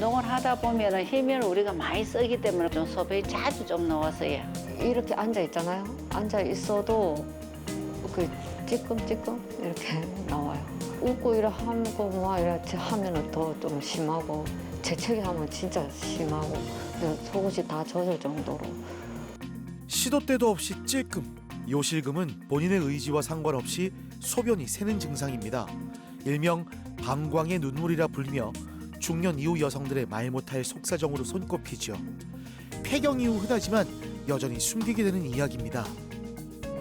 운동을 하다 보면 힘을 우리가 많이 쓰기 때문에 좀 소변이 자주 좀 나왔어요. 이렇게 앉아 있잖아요. 앉아 있어도 그 찌끔찌끔 이렇게 나와요. 웃고 이래 하고 막 이렇게 하면은 더 좀 심하고 재채기 하면 진짜 심하고 속옷이 다 젖을 정도로. 시도 때도 없이 찔끔. 요실금은 본인의 의지와 상관없이 소변이 새는 증상입니다. 일명 방광의 눈물이라 불리며 중년 이후 여성들의 말 못할 속사정으로 손꼽히죠. 폐경 이후 흔하지만 여전히 숨기게 되는 이야기입니다.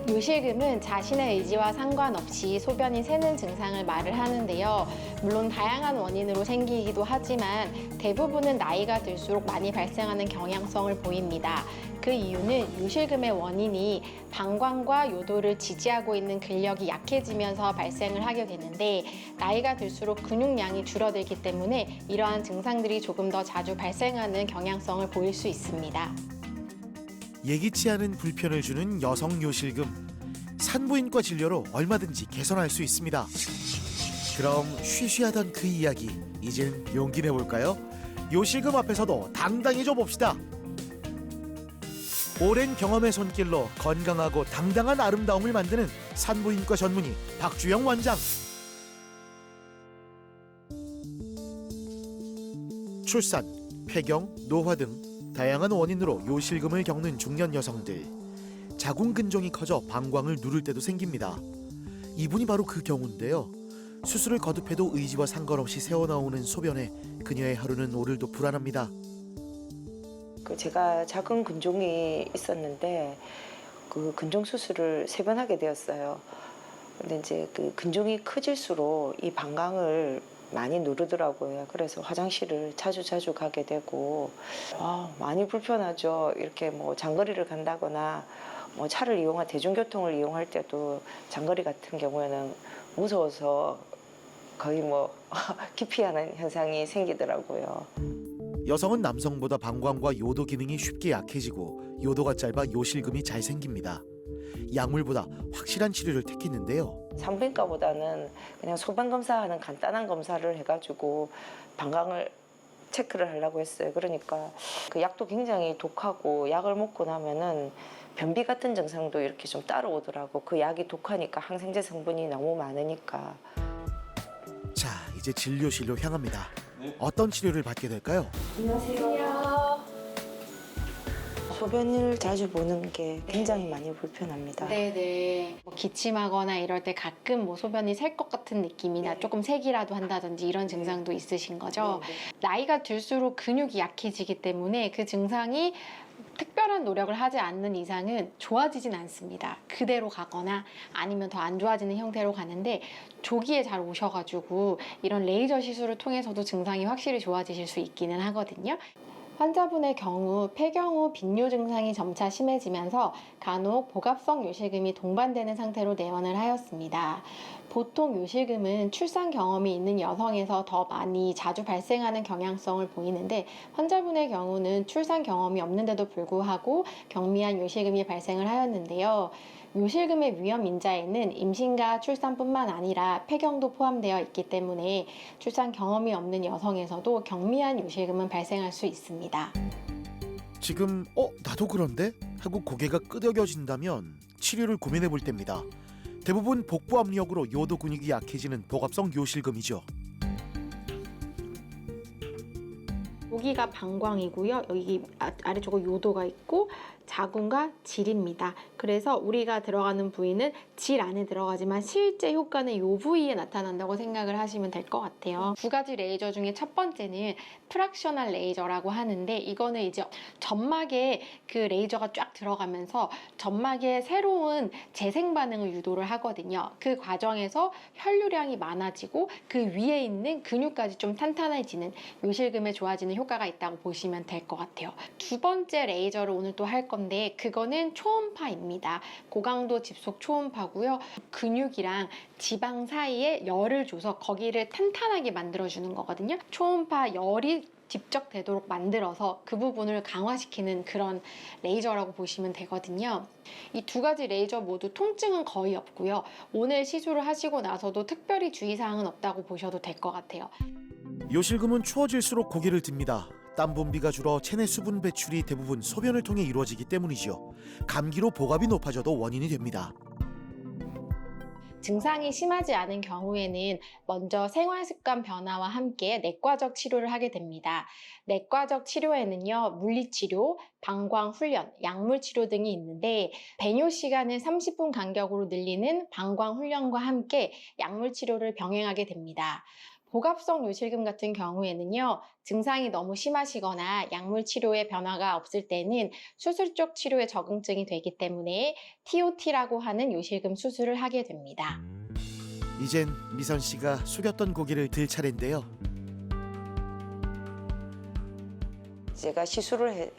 요실금은 자신의 의지와 상관없이 소변이 새는 증상을 말을 하는데요. 물론 다양한 원인으로 생기기도 하지만 대부분은 나이가 들수록 많이 발생하는 경향성을 보입니다. 그 이유는 요실금의 원인이 방광과 요도를 지지하고 있는 근력이 약해지면서 발생을 하게 되는데 나이가 들수록 근육량이 줄어들기 때문에 이러한 증상들이 조금 더 자주 발생하는 경향성을 보일 수 있습니다. 예기치 않은 불편을 주는 여성 요실금. 산부인과 진료로 얼마든지 개선할 수 있습니다. 그럼 쉬쉬하던 그 이야기 이젠 용기 내볼까요? 요실금 앞에서도 당당해져 봅시다. 오랜 경험의 손길로 건강하고 당당한 아름다움을 만드는 산부인과 전문의 박주영 원장. 출산, 폐경, 노화 등 다양한 원인으로 요실금을 겪는 중년 여성들. 자궁근종이 커져 방광을 누를 때도 생깁니다. 이분이 바로 그 경우인데요. 수술을 거듭해도 의지와 상관없이 새어나오는 소변에 그녀의 하루는 오늘도 불안합니다. 제가 자궁근종이 있었는데 그 근종 수술을 3번 하게 되었어요. 근데 이제 그 근종이 커질수록 이 방광을 많이 누르더라고요. 그래서 화장실을 자주 가게 되고 많이 불편하죠. 이렇게 뭐 장거리를 간다거나 뭐 차를 대중교통을 이용할 때도 장거리 같은 경우에는 무서워서 거의 뭐 기피하는 현상이 생기더라고요. 여성은 남성보다 방광과 요도 기능이 쉽게 약해지고 요도가 짧아 요실금이 잘 생깁니다. 약물보다 확실한 치료를 택했는데요. 산부인과보다는 그냥 소변 검사하는 간단한 검사를 해가지고 방광을 체크를 하려고 했어요. 그러니까 그 약도 굉장히 독하고 약을 먹고 나면은 변비 같은 증상도 이렇게 좀 따라오더라고. 그 약이 독하니까 항생제 성분이 너무 많으니까. 자, 이제 진료실로 향합니다. 어떤 치료를 받게 될까요? 소변을 자주 보는 게 굉장히 많이 불편합니다. 네네. 뭐 기침하거나 이럴 때 가끔 뭐 소변이 셀 것 같은 느낌이나 조금 세기라도 한다든지 이런 증상도 있으신 거죠. 나이가 들수록 근육이 약해지기 때문에 그 증상이 특별한 노력을 하지 않는 이상은 좋아지진 않습니다. 그대로 가거나 아니면 더 안 좋아지는 형태로 가는데 조기에 잘 오셔가지고 이런 레이저 시술을 통해서도 증상이 확실히 좋아지실 수 있기는 하거든요. 환자분의 경우 폐경 후 빈뇨 증상이 점차 심해지면서 간혹 복압성 요실금이 동반되는 상태로 내원을 하였습니다. 보통 요실금은 출산 경험이 있는 여성에서 더 많이 자주 발생하는 경향성을 보이는데 환자분의 경우는 출산 경험이 없는데도 불구하고 경미한 요실금이 발생을 하였는데요. 요실금의 위험 인자에는 임신과 출산뿐만 아니라 폐경도 포함되어 있기 때문에 출산 경험이 없는 여성에서도 경미한 요실금은 발생할 수 있습니다. 지금 나도 그런데? 하고 고개가 끄덕여진다면 치료를 고민해 볼 때입니다. 대부분 복부 압력으로 요도 근육이 약해지는 복압성 요실금이죠. 여기가 방광이고요. 여기 아래쪽에 요도가 있고 자궁과 질입니다. 그래서 우리가 들어가는 부위는 질 안에 들어가지만 실제 효과는 이 부위에 나타난다고 생각을 하시면 될 것 같아요. 2가지 레이저 중에 첫 번째는 프락셔널 레이저라고 하는데 이거는 이제 점막에 그 레이저가 쫙 들어가면서 점막에 새로운 재생 반응을 유도를 하거든요. 그 과정에서 혈류량이 많아지고 그 위에 있는 근육까지 좀 탄탄해지는 요실금에 좋아지는 효과가 있다고 보시면 될 것 같아요. 2번째 레이저를 오늘 또 할 건데 그거는 초음파입니다. 고강도 집속 초음파고요. 근육이랑 지방 사이에 열을 줘서 거기를 탄탄하게 만들어주는 거거든요. 초음파 열이 집적되도록 만들어서 그 부분을 강화시키는 그런 레이저라고 보시면 되거든요. 이 2가지 레이저 모두 통증은 거의 없고요. 오늘 시술을 하시고 나서도 특별히 주의사항은 없다고 보셔도 될 것 같아요. 요실금은 추워질수록 고개를 듭니다. 땀 분비가 줄어 체내 수분 배출이 대부분 소변을 통해 이루어지기 때문이죠. 감기로 복압이 높아져도 원인이 됩니다. 증상이 심하지 않은 경우에는 먼저 생활습관 변화와 함께 내과적 치료를 하게 됩니다. 내과적 치료에는요, 물리치료, 방광훈련, 약물치료 등이 있는데 배뇨 시간을 30분 간격으로 늘리는 방광훈련과 함께 약물치료를 병행하게 됩니다. 복압성 요실금 같은 경우에는요, 증상이 너무 심하시거나 약물 치료에 변화가 없을 때는 수술 쪽 치료에 적응증이 되기 때문에 TOT라고 하는 요실금 수술을 하게 됩니다. 이젠 미선 씨가 숙였던 고개를 들 차례인데요. 제가 시술을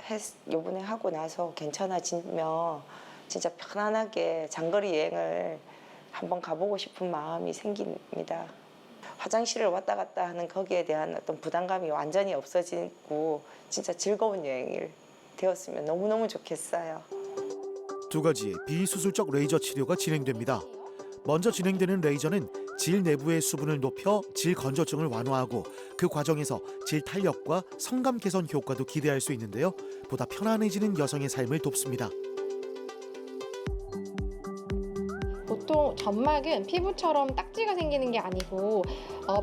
요번에 하고 나서 괜찮아지면 진짜 편안하게 장거리 여행을 한번 가보고 싶은 마음이 생깁니다. 화장실을 왔다 갔다 하는 거기에 대한 어떤 부담감이 완전히 없어지고 진짜 즐거운 여행이 되었으면 너무너무 좋겠어요. 두 가지의 비수술적 레이저 치료가 진행됩니다. 먼저 진행되는 레이저는 질 내부의 수분을 높여 질 건조증을 완화하고 그 과정에서 질 탄력과 성감 개선 효과도 기대할 수 있는데요. 보다 편안해지는 여성의 삶을 돕습니다. 보통 점막은 피부처럼 딱지가 생기는 게 아니고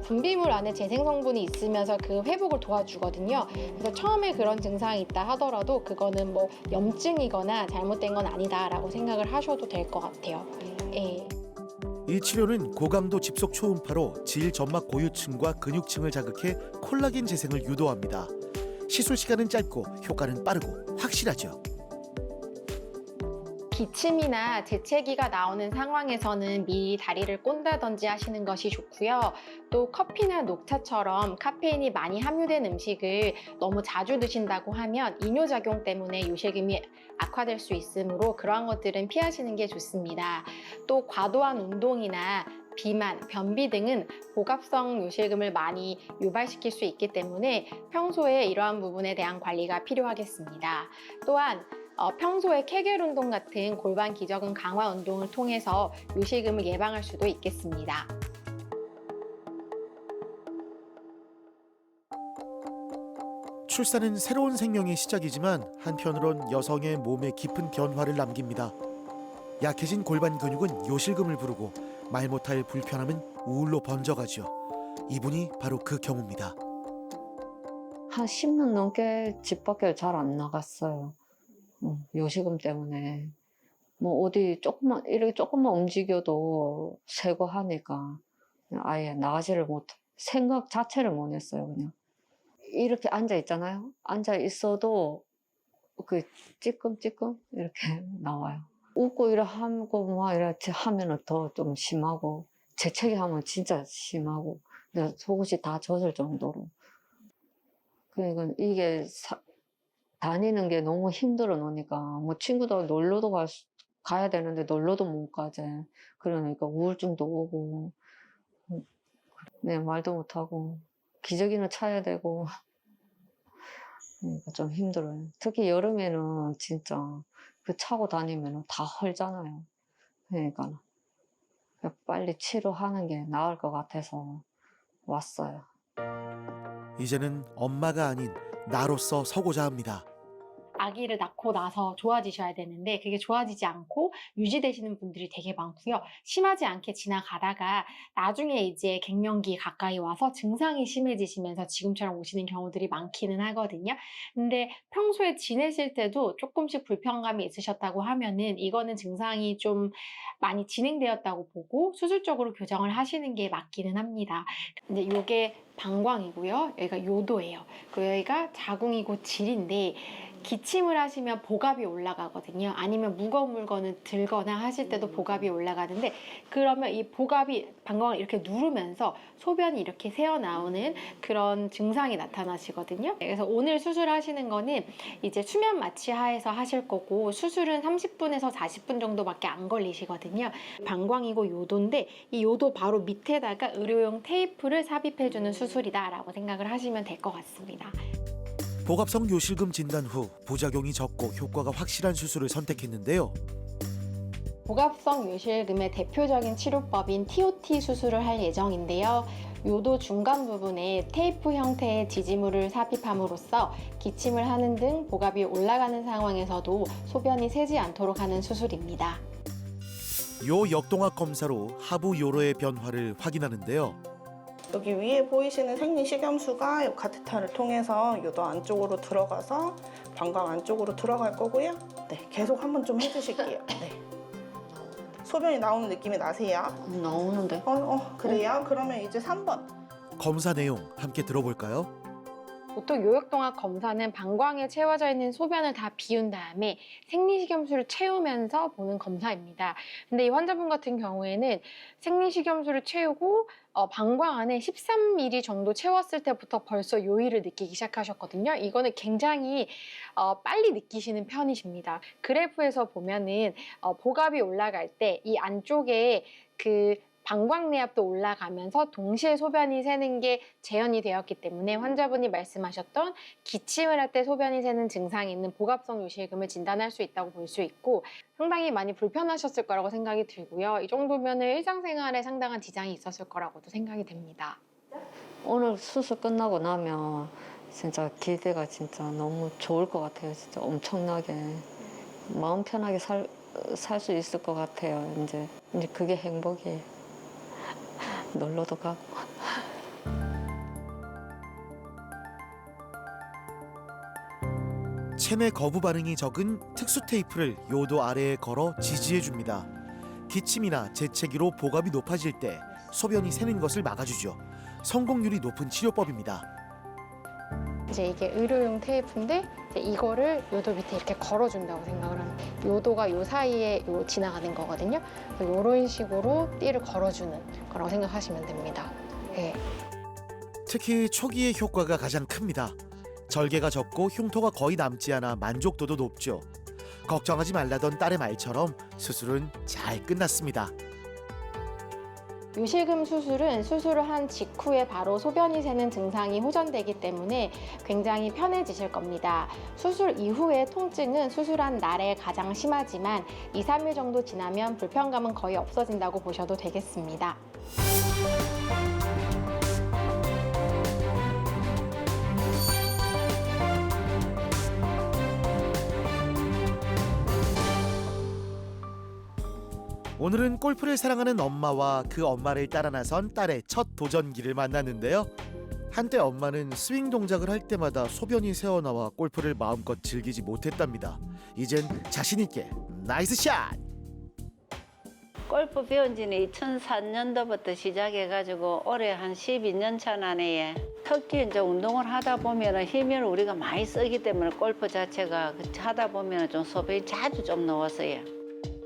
분비물 안에 재생 성분이 있으면서 그 회복을 도와주거든요. 그래서 처음에 그런 증상이 있다 하더라도 그거는 뭐 염증이거나 잘못된 건 아니다라고 생각을 하셔도 될 것 같아요. 예. 이 치료는 고강도 집속 초음파로 질 점막 고유층과 근육층을 자극해 콜라겐 재생을 유도합니다. 시술 시간은 짧고 효과는 빠르고 확실하죠. 기침이나 재채기가 나오는 상황에서는 미리 다리를 꼰다든지 하시는 것이 좋고요. 또 커피나 녹차처럼 카페인이 많이 함유된 음식을 너무 자주 드신다고 하면 이뇨작용 때문에 요실금이 악화될 수 있으므로 그러한 것들은 피하시는 게 좋습니다. 또 과도한 운동이나 비만, 변비 등은 복압성 요실금을 많이 유발시킬 수 있기 때문에 평소에 이러한 부분에 대한 관리가 필요하겠습니다. 또한 평소에 케겔 운동 같은 골반 기저근 강화 운동을 통해서 요실금을 예방할 수도 있겠습니다. 출산은 새로운 생명의 시작이지만 한편으론 여성의 몸에 깊은 변화를 남깁니다. 약해진 골반 근육은 요실금을 부르고 말 못할 불편함은 우울로 번져가죠. 이분이 바로 그 경우입니다. 한 10년 넘게 집 밖에 잘 안 나갔어요. 요실금 때문에. 뭐 어디 이렇게 조금만 움직여도 새고 하니까 아예 나가지를 생각 자체를 못 했어요, 그냥. 이렇게 앉아 있잖아요. 앉아 있어도 그 찌끔찌끔 이렇게 나와요. 웃고 하고 막 이렇게 하면은 더 좀 심하고, 재채기 하면 진짜 심하고, 내가 속옷이 다 젖을 정도로. 그러니까 이게 다니는 게 너무 힘들어 놓으니까, 뭐 친구들 놀러도 가야 되는데 놀러도 못 가지. 그러니까 우울증도 오고, 네, 말도 못하고, 기저귀는 차야 되고, 그러니까 좀 힘들어요. 특히 여름에는 진짜 그 차고 다니면 다 헐잖아요. 그러니까 빨리 치료하는 게 나을 것 같아서 왔어요. 이제는 엄마가 아닌 나로서 서고자 합니다. 아기를 낳고 나서 좋아지셔야 되는데 그게 좋아지지 않고 유지되시는 분들이 되게 많고요. 심하지 않게 지나가다가 나중에 이제 갱년기 가까이 와서 증상이 심해지시면서 지금처럼 오시는 경우들이 많기는 하거든요. 근데 평소에 지내실 때도 조금씩 불편감이 있으셨다고 하면은 이거는 증상이 좀 많이 진행되었다고 보고 수술적으로 교정을 하시는 게 맞기는 합니다. 근데 이게 방광이고요. 여기가 요도예요. 그리고 여기가 자궁이고 질인데 기침을 하시면 복압이 올라가거든요. 아니면 무거운 물건을 들거나 하실 때도 복압이 올라가는데 그러면 이 복압이 방광을 이렇게 누르면서 소변이 이렇게 새어나오는 그런 증상이 나타나시거든요. 그래서 오늘 수술하시는 거는 이제 수면 마취하에서 하실 거고 수술은 30분에서 40분 정도밖에 안 걸리시거든요. 방광이고 요도인데 이 요도 바로 밑에다가 의료용 테이프를 삽입해주는 수술이다라고 생각을 하시면 될 것 같습니다. 복압성 요실금 진단 후 부작용이 적고 효과가 확실한 수술을 선택했는데요. 복압성 요실금의 대표적인 치료법인 TOT 수술을 할 예정인데요. 요도 중간 부분에 테이프 형태의 지지물을 삽입함으로써 기침을 하는 등 복압이 올라가는 상황에서도 소변이 새지 않도록 하는 수술입니다. 요 역동학 검사로 하부 요로의 변화를 확인하는데요. 여기 위에 보이시는 생리식염수가 이 카테터를 통해서 요도 안쪽으로 들어가서 방광 안쪽으로 들어갈 거고요. 네, 계속 한번 좀 해주실게요. 네. 소변이 나오는 느낌이 나세요? 나오는데. 그래요? 그러면 이제 3번. 검사 내용 함께 들어볼까요? 보통 요역동학 검사는 방광에 채워져 있는 소변을 다 비운 다음에 생리식염수를 채우면서 보는 검사입니다. 근데 이 환자분 같은 경우에는 생리식염수를 채우고 방광 안에 13ml 정도 채웠을 때부터 벌써 요일을 느끼기 시작하셨거든요. 이거는 굉장히 빨리 느끼시는 편이십니다. 그래프에서 보면은 복압이 올라갈 때 이 안쪽에 그 방광 내압도 올라가면서 동시에 소변이 새는 게 재현이 되었기 때문에 환자분이 말씀하셨던 기침을 할 때 소변이 새는 증상이 있는 복압성 요실금을 진단할 수 있다고 볼 수 있고 상당히 많이 불편하셨을 거라고 생각이 들고요. 이 정도면 일상생활에 상당한 지장이 있었을 거라고도 생각이 됩니다. 오늘 수술 끝나고 나면 진짜 기대가 진짜 너무 좋을 것 같아요. 진짜 엄청나게 마음 편하게 살 수 있을 것 같아요. 이제 그게 행복이에요. 놀러도 가고. 체내 거부 반응이 적은 특수 테이프를 요도 아래에 걸어 지지해 줍니다. 기침이나 재채기로 복압이 높아질 때 소변이 새는 것을 막아주죠. 성공률이 높은 치료법입니다. 이제 이게 의료용 테이프인데 이제 이거를 요도 밑에 이렇게 걸어준다고 생각을 하면 요도가 요 사이에 지나가는 거거든요. 이런 식으로 띠를 걸어주는 거라고 생각하시면 됩니다. 네. 특히 초기의 효과가 가장 큽니다. 절개가 적고 흉터가 거의 남지 않아 만족도도 높죠. 걱정하지 말라던 딸의 말처럼 수술은 잘 끝났습니다. 요실금 수술은 수술을 한 직후에 바로 소변이 새는 증상이 호전되기 때문에 굉장히 편해지실 겁니다. 수술 이후의 통증은 수술한 날에 가장 심하지만 2, 3일 정도 지나면 불편감은 거의 없어진다고 보셔도 되겠습니다. 오늘은 골프를 사랑하는 엄마와 그 엄마를 따라 나선 딸의 첫 도전기를 만났는데요. 한때 엄마는 스윙 동작을 할 때마다 소변이 새어나와 골프를 마음껏 즐기지 못했답니다. 이젠 자신 있게 나이스 샷! 골프 배운 지는 2004년도부터 시작해가지고 올해 한 12년 차 나네에 특히 이제 운동을 하다 보면 힘을 우리가 많이 쓰기 때문에 골프 자체가 하다 보면 좀 소변이 자주 좀 나왔어요.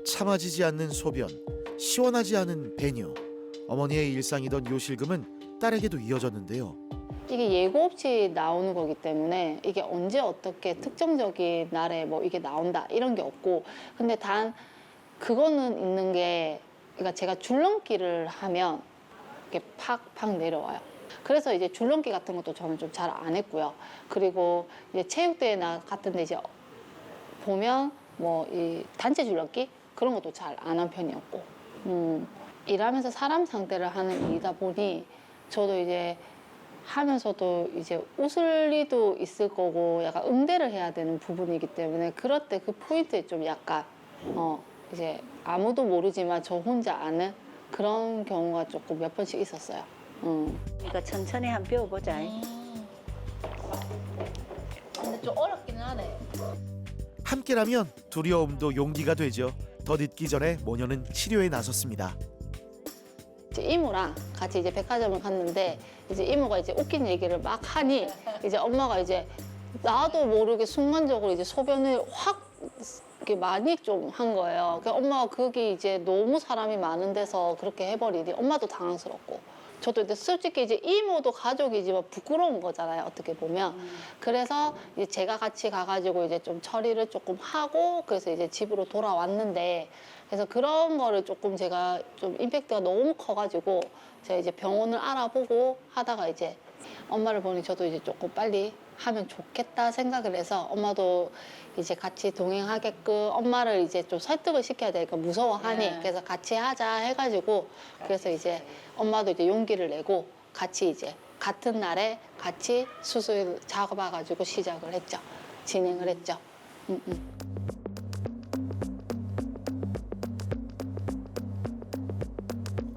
참아지지 않는 소변, 시원하지 않은 배뇨. 어머니의 일상이던 요실금은 딸에게도 이어졌는데요. 이게 예고 없이 나오는 거기 때문에 이게 언제 어떻게 특정적인 날에 뭐 이게 나온다 이런 게 없고 근데 단 그거는 있는 게 그러니까 제가 줄넘기를 하면 이렇게 팍팍 내려와요. 그래서 이제 줄넘기 같은 것도 저는 좀 잘 안 했고요. 그리고 이제 체육대회나 같은 데 이제 보면 뭐 이 단체 줄넘기 그런 것도 잘 안 한 편이었고 일하면서 사람 상대를 하는 일이다 보니 저도 이제 하면서도 이제 웃을 리도 있을 거고 약간 응대를 해야 되는 부분이기 때문에 그럴 때 그 포인트에 좀 약간 이제 아무도 모르지만 저 혼자 아는 그런 경우가 조금 몇 번씩 있었어요. 그러니까 천천히 한번 배워보자. 근데 좀 어렵기는 하네. 함께라면 두려움도 용기가 되죠. 더 늦기 전에 모녀는 치료에 나섰습니다. 이제 이모랑 같이 이제 백화점을 갔는데 이제 이모가 이제 웃긴 얘기를 막 하니 이제 엄마가 이제 나도 모르게 순간적으로 이제 소변을 확 이렇게 많이 좀 한 거예요. 그러니까 엄마가 그게 이제 너무 사람이 많은 데서 그렇게 해버리니 엄마도 당황스럽고 저도 이제 솔직히 이제 이모도 가족이지만 부끄러운 거잖아요. 어떻게 보면. 그래서 이제 제가 같이 가가지고 이제 좀 처리를 조금 하고 그래서 이제 집으로 돌아왔는데 그래서 그런 거를 조금 제가 좀 임팩트가 너무 커가지고 제가 이제 병원을 알아보고 하다가 이제 엄마를 보니 저도 이제 조금 빨리 하면 좋겠다 생각을 해서 엄마도 이제 같이 동행하게끔 엄마를 이제 좀 설득을 시켜야 되니까 무서워하니 그래서 같이 하자 해가지고 그래서 이제 엄마도 이제 용기를 내고 같이 이제 같은 날에 같이 수술 잡아가지고 시작을 했죠. 진행을 했죠.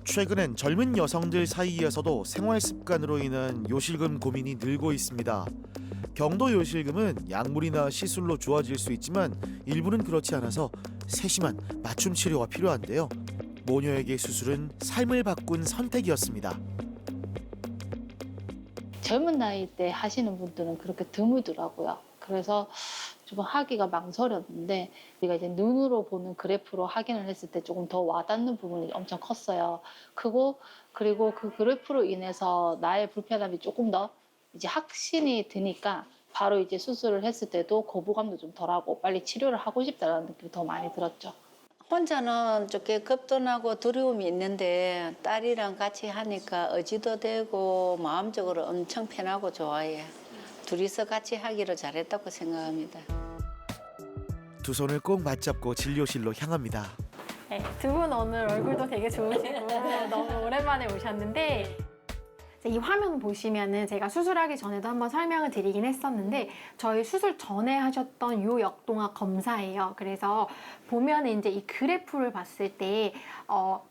최근엔 젊은 여성들 사이에서도 생활 습관으로 인한 요실금 고민이 늘고 있습니다. 경도 요실금은 약물이나 시술로 좋아질 수 있지만 일부는 그렇지 않아서 세심한 맞춤 치료가 필요한데요. 모녀에게 수술은 삶을 바꾼 선택이었습니다. 젊은 나이 때 하시는 분들은 그렇게 드물더라고요. 그래서 좀 하기가 망설였는데 우리가 이제 눈으로 보는 그래프로 확인을 했을 때 조금 더 와닿는 부분이 엄청 컸어요. 크고 그리고 그 그래프로 인해서 나의 불편함이 조금 더 이제 확신이 드니까 바로 이제 수술을 했을 때도 거부감도 좀 덜하고 빨리 치료를 하고 싶다는 느낌이 더 많이 들었죠. 혼자는 조금 겁도 두려움이 있는데 딸이랑 같이 하니까 의지도 되고 마음적으로 엄청 편하고 좋아해. 둘이서 같이 하기로 잘했다고 생각합니다. 두 손을 꼭 맞잡고 진료실로 향합니다. 네, 두 분 오늘 얼굴도 되게 좋으시고 너무 오랜만에 오셨는데 이 화면 보시면은 제가 수술하기 전에도 한번 설명을 드리긴 했었는데 저희 수술 전에 하셨던 요역동학 검사예요. 그래서 보면 이제 이 그래프를 봤을 때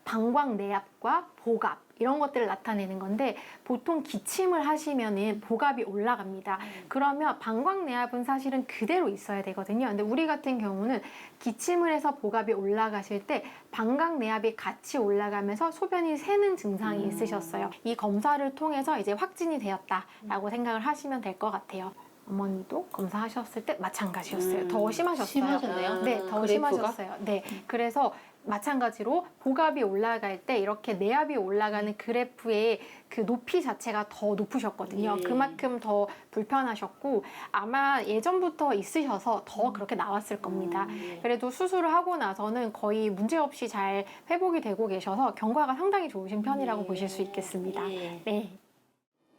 방광 내압과 복압 이런 것들을 나타내는 건데 보통 기침을 하시면은 복압이 올라갑니다. 그러면 방광 내압은 사실은 그대로 있어야 되거든요. 근데 우리 같은 경우는 기침을 해서 복압이 올라가실 때 방광 내압이 같이 올라가면서 소변이 새는 증상이 있으셨어요. 이 검사를 통해서 이제 확진이 되었다라고 생각을 하시면 될 것 같아요. 어머니도 검사하셨을 때 마찬가지였어요. 더 심하셨어요. 심하셨네요. 네, 더 그래프가? 심하셨어요. 네, 그래서 마찬가지로 복압이 올라갈 때 이렇게 내압이 올라가는 그래프의 그 높이 자체가 더 높으셨거든요. 그만큼 더 불편하셨고 아마 예전부터 있으셔서 더 그렇게 나왔을 겁니다. 그래도 수술을 하고 나서는 거의 문제없이 잘 회복이 되고 계셔서 경과가 상당히 좋으신 편이라고 보실 수 있겠습니다. 네.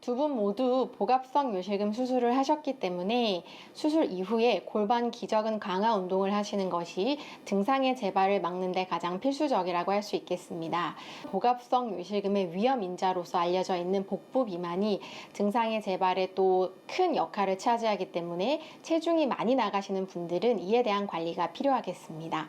두 분 모두 복압성 요실금 수술을 하셨기 때문에 수술 이후에 골반 기저근 강화 운동을 하시는 것이 증상의 재발을 막는 데 가장 필수적이라고 할 수 있겠습니다. 복압성 요실금의 위험 인자로서 알려져 있는 복부 비만이 증상의 재발에 또 큰 역할을 차지하기 때문에 체중이 많이 나가시는 분들은 이에 대한 관리가 필요하겠습니다.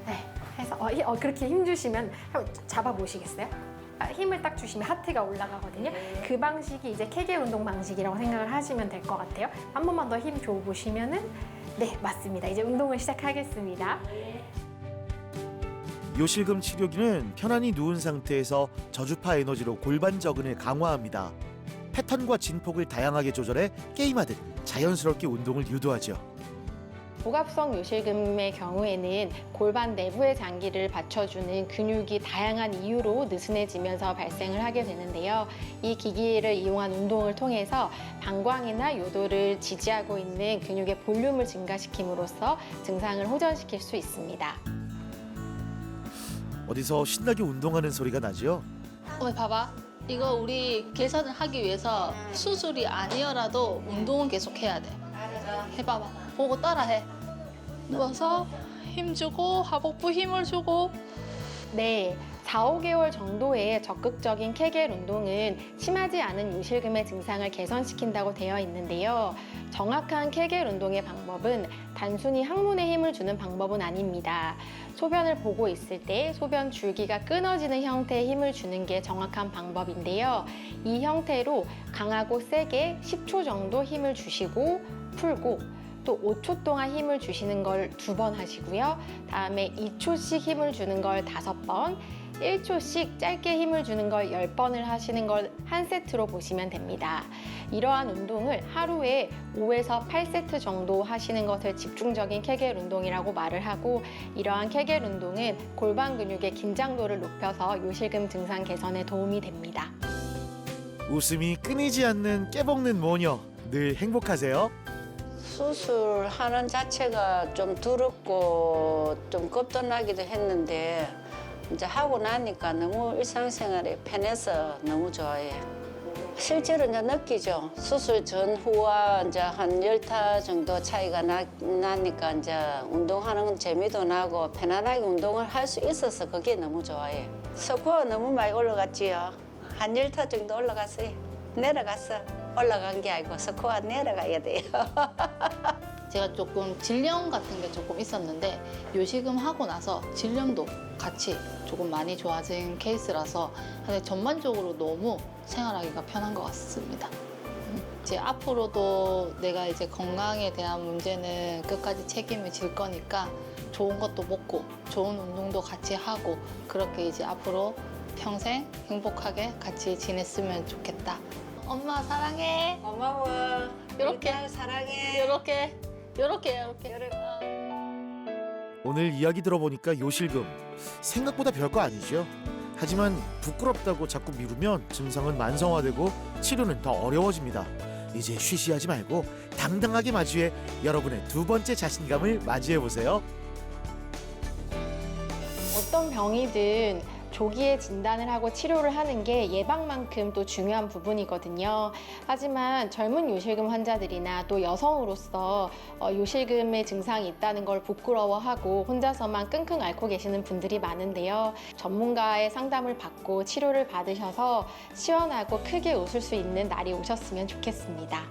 네, 해서 그렇게 힘주시면 한번 잡아보시겠어요? 힘을 딱 주시면 하트가 올라가거든요. 그 방식이 이제 케겔 운동 방식이라고 생각을 하시면 될 것 같아요. 한 번만 더 힘 줘 보시면은 네, 맞습니다. 이제 운동을 시작하겠습니다. 요실금 치료기는 편안히 누운 상태에서 저주파 에너지로 골반 저근을 강화합니다. 패턴과 진폭을 다양하게 조절해 게임하듯 자연스럽게 운동을 유도하죠. 복압성 요실금의 경우에는 골반 내부의 장기를 받쳐주는 근육이 다양한 이유로 느슨해지면서 발생을 하게 되는데요. 이 기기를 이용한 운동을 통해서 방광이나 요도를 지지하고 있는 근육의 볼륨을 증가시킴으로써 증상을 호전시킬 수 있습니다. 어디서 신나게 운동하는 소리가 나죠? 어머니 봐봐. 이거 우리 계산을 하기 위해서 수술이 아니어라도 운동은 계속 해야 돼. 해봐봐. 보고 따라해. 누워서 힘주고 하복부 힘을 주고. 네, 4, 5개월 정도의 적극적인 케겔 운동은 심하지 않은 요실금의 증상을 개선시킨다고 되어 있는데요. 정확한 케겔 운동의 방법은 단순히 항문에 힘을 주는 방법은 아닙니다. 소변을 보고 있을 때 소변 줄기가 끊어지는 형태의 힘을 주는 게 정확한 방법인데요. 이 형태로 강하고 세게 10초 정도 힘을 주시고 풀고 또 5초 동안 힘을 주시는 걸 2번 하시고요. 다음에 2초씩 힘을 주는 걸 5번, 1초씩 짧게 힘을 주는 걸 10번을 하시는 걸 한 세트로 보시면 됩니다. 이러한 운동을 하루에 5에서 8세트 정도 하시는 것을 집중적인 케겔 운동이라고 말을 하고 이러한 케겔 운동은 골반 근육의 긴장도를 높여서 요실금 증상 개선에 도움이 됩니다. 웃음이 끊이지 않는 깨먹는 모녀. 늘 행복하세요. 수술하는 자체가 좀 두렵고 좀 겁도 나기도 했는데 이제 하고 나니까 너무 일상생활에 편해서 너무 좋아해요. 실제로 이제 느끼죠. 수술 전후와 이제 한 10타 정도 차이가 나니까 이제 운동하는 건 재미도 나고 편안하게 운동을 할 수 있어서 그게 너무 좋아해요. 스코어 너무 많이 올라갔지요. 한 10타 정도 올라갔어요. 내려갔어. 올라간 게 아니고 스코어 내려가야 돼요. 제가 조금 질염 같은 게 조금 있었는데 요식음 하고 나서 질염도 같이 조금 많이 좋아진 케이스라서 근데 전반적으로 너무 생활하기가 편한 것 같습니다. 이제 앞으로도 내가 이제 건강에 대한 문제는 끝까지 책임을 질 거니까 좋은 것도 먹고 좋은 운동도 같이 하고 그렇게 이제 앞으로 평생 행복하게 같이 지냈으면 좋겠다. 엄마 사랑해. 고마워. 이렇게. 우리 딸 사랑해. 이렇게. 오늘 이야기 들어보니까 요실금 생각보다 별거 아니죠. 하지만 부끄럽다고 자꾸 미루면 증상은 만성화되고 치료는 더 어려워집니다. 이제 쉬쉬하지 말고 당당하게 마주해 여러분의 두 번째 자신감을 맞이해 보세요. 어떤 병이든 조기에 진단을 하고 치료를 하는 게 예방만큼 또 중요한 부분이거든요. 하지만 젊은 요실금 환자들이나 또 여성으로서 요실금의 증상이 있다는 걸 부끄러워하고 혼자서만 끙끙 앓고 계시는 분들이 많은데요. 전문가의 상담을 받고 치료를 받으셔서 시원하고 크게 웃을 수 있는 날이 오셨으면 좋겠습니다.